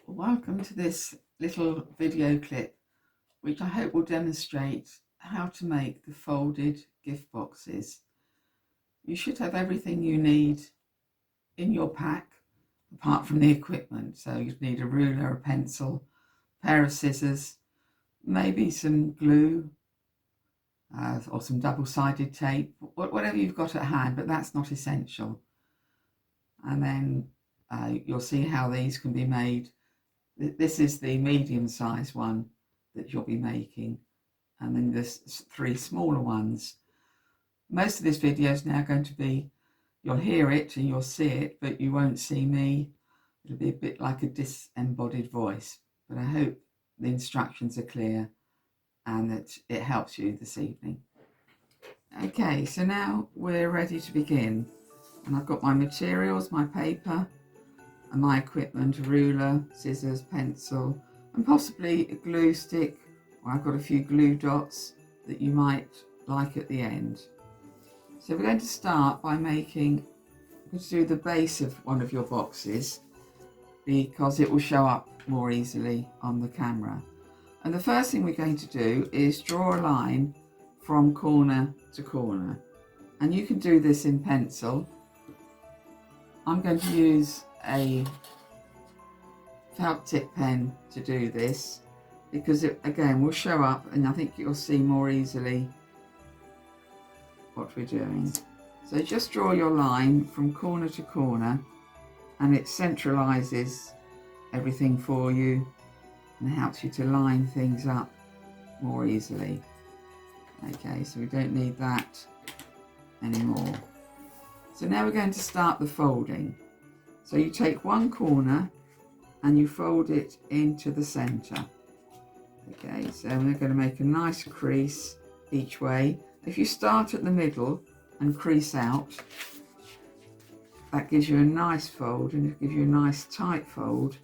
Welcome to this little video clip, which I hope will demonstrate how to make the folded gift boxes. You should have everything you need in your pack, apart from the equipment. So you'd need a ruler, a pencil, a pair of scissors, maybe some glue, or some double-sided tape, whatever you've got at hand, but that's not essential. And then you'll see how these can be made. This is the medium-sized one that you'll be making, and then there's 3 smaller ones. Most of this video is now going to be, you'll hear it and you'll see it, but you won't see me. It'll be a bit like a disembodied voice, but I hope the instructions are clear and that it helps you this evening. Okay, so now we're ready to begin, and I've got my materials, my paper, and my equipment, a ruler, scissors, pencil, and possibly a glue stick, or I've got a few glue dots that you might like at the end. So we're going to start by making, we're going to do the base of one of your boxes because it will show up more easily on the camera. And the first thing we're going to do is draw a line from corner to corner. And you can do this in pencil. I'm going to use a felt tip pen to do this because it again will show up, and I think you'll see more easily what we're doing. So just draw your line from corner to corner, and it centralizes everything for you and helps you to line things up more easily. Okay, so we don't need that anymore. So now we're going to start the folding. So you take one corner and you fold it into the center. Okay, so we're going to make a nice crease each way. If you start at the middle and crease out, that gives you a nice fold, and it gives you a nice tight fold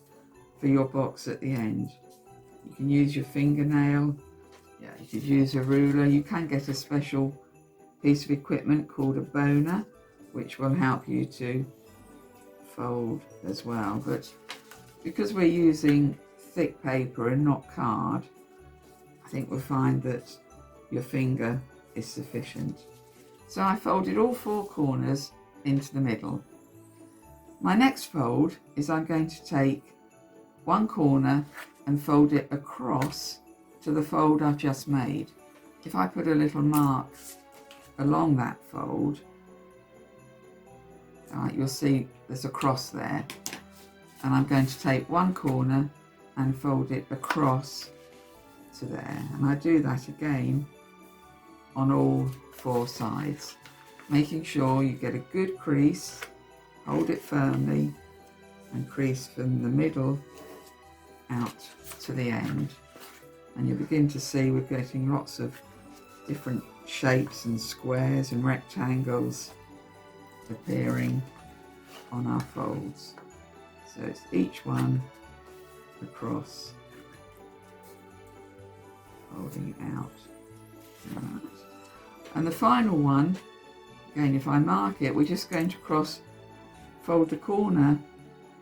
for your box at the end. You can use your fingernail, you could use a ruler. You can get a special piece of equipment called a boner, which will help you to fold as well, but because we're using thick paper and not card, I think we'll find that your finger is sufficient. So I folded all 4 corners into the middle. My next fold is I'm going to take one corner and fold it across to the fold I've just made. If I put a little mark along that fold, you'll see there's a cross there, and I'm going to take one corner and fold it across to there, and I do that again on all 4 sides, making sure you get a good crease, hold it firmly and crease from the middle out to the end, and you begin to see we're getting lots of different shapes and squares and rectangles appearing on our folds. So it's each one across, folding it out. Right. And the final one, again, if I mark it, we're just going to fold the corner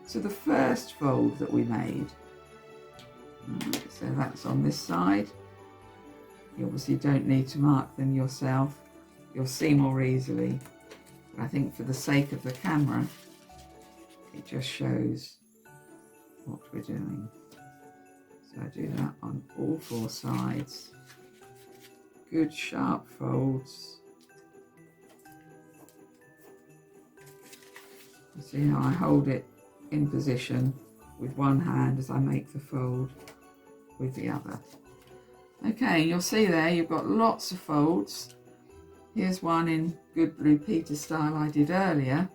to the first fold that we made. Right, so that's on this side. You obviously don't need to mark them yourself, you'll see more easily. But I think for the sake of the camera, it just shows what we're doing. So I do that on all 4 sides. Good sharp folds. You see how I hold it in position with one hand as I make the fold with the other. Okay, you'll see there you've got lots of folds. Here's one in good Blue Peter style I did earlier,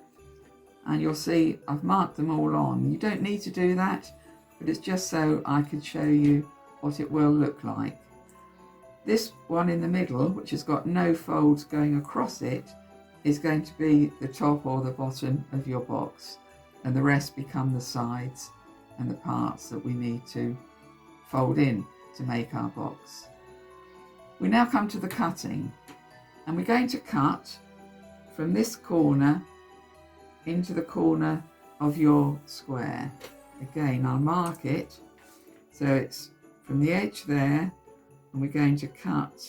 and you'll see I've marked them all on. You don't need to do that, but it's just so I could show you what it will look like. This one in the middle, which has got no folds going across it, is going to be the top or the bottom of your box, and the rest become the sides and the parts that we need to fold in. to make our box. We now come to the cutting, and we're going to cut from this corner into the corner of your square. Again, I'll mark it so it's from the edge there, and we're going to cut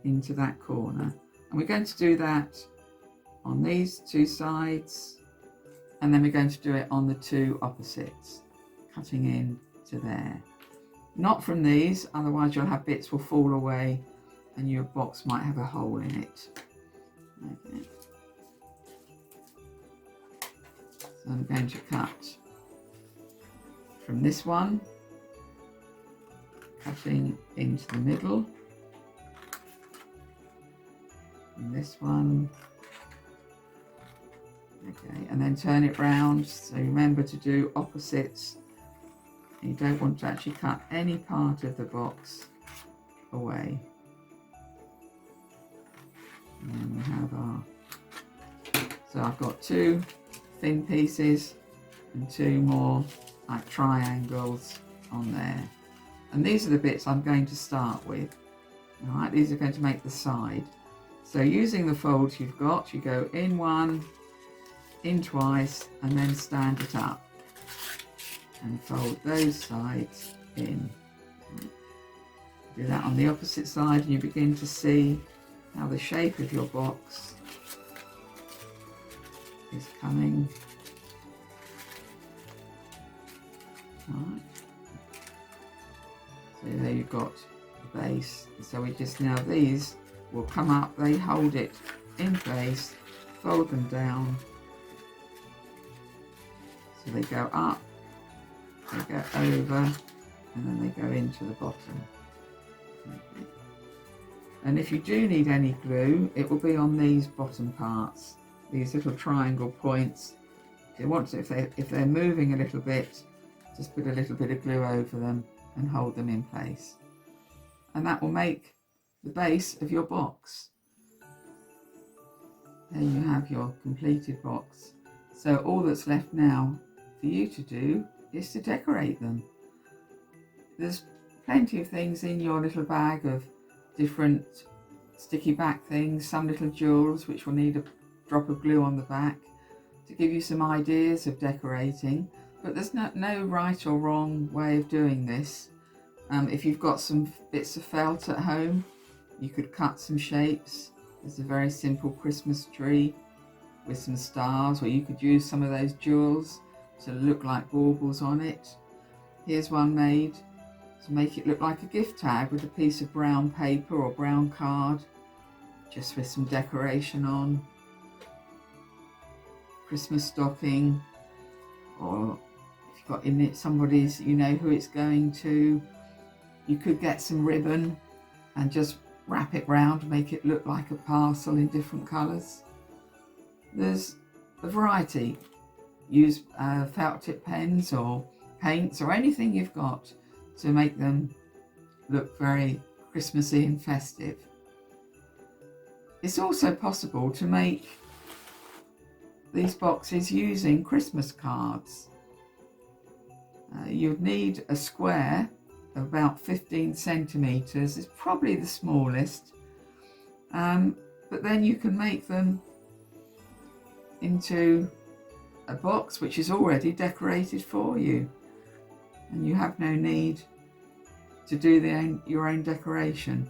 into that corner, and we're going to do that on these two sides, and then we're going to do it on the two opposites, cutting in to there. Not from these, otherwise you'll have bits will fall away and your box might have a hole in it. Okay. So I'm going to cut from this one, cutting into the middle, and this one, okay, and then turn it round. So remember to do opposites. You don't want to actually cut any part of the box away. And then we have our, so I've got two thin pieces and two more like triangles on there. And these are the bits I'm going to start with. All right, these are going to make the side. So using the folds you've got, you go in one, in twice, and then stand it up and fold those sides in. Do that on the opposite side, and you begin to see how the shape of your box is coming. Right. So there you've got the base. So we just, now these will come up, they hold it in place, fold them down. So they go up, they go over, and then they go into the bottom. Okay. And if you do need any glue, it will be on these bottom parts, these little triangle points. If you want to, if they're moving a little bit, just put a little bit of glue over them and hold them in place. And that will make the base of your box. There you have your completed box. So all that's left now for you to do is to decorate them. There's plenty of things in your little bag of different sticky back things, some little jewels which will need a drop of glue on the back to give you some ideas of decorating, but there's no right or wrong way of doing this. If you've got some bits of felt at home, you could cut some shapes. There's a very simple Christmas tree with some stars, or you could use some of those jewels to look like baubles on it. Here's one made to make it look like a gift tag with a piece of brown paper or brown card, just with some decoration on. Christmas stocking, or if you've got in it somebody's, you know who it's going to, you could get some ribbon and just wrap it round, make it look like a parcel in different colours. There's a variety. Use felt tip pens or paints or anything you've got to make them look very Christmassy and festive. It's also possible to make these boxes using Christmas cards. You'd need a square of about 15 centimetres. It's probably the smallest, but then you can make them into a box which is already decorated for you, and you have no need to do your own decoration.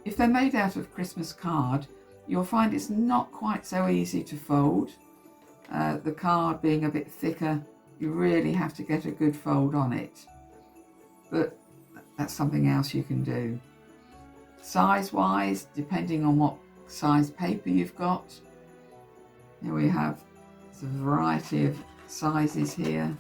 If they're made out of Christmas card, you'll find it's not quite so easy to fold. The card being a bit thicker, you really have to get a good fold on it, but that's something else you can do. Size wise, depending on what size paper you've got, here we have a variety of sizes here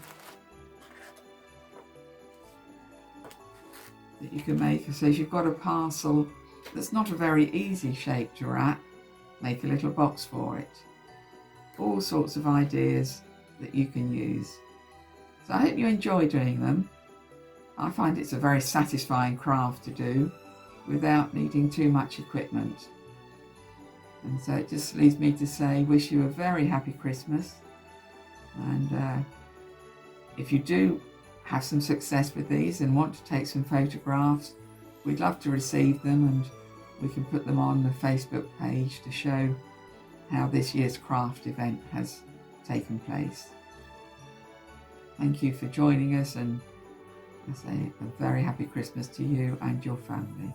that you can make. So if you've got a parcel that's not a very easy shape to wrap, make a little box for it. All sorts of ideas that you can use. So I hope you enjoy doing them. I find it's a very satisfying craft to do without needing too much equipment. And so it just leaves me to say, wish you a very happy Christmas. And if you do have some success with these and want to take some photographs, we'd love to receive them, and we can put them on the Facebook page to show how this year's craft event has taken place. Thank you for joining us, and I say a very happy Christmas to you and your family.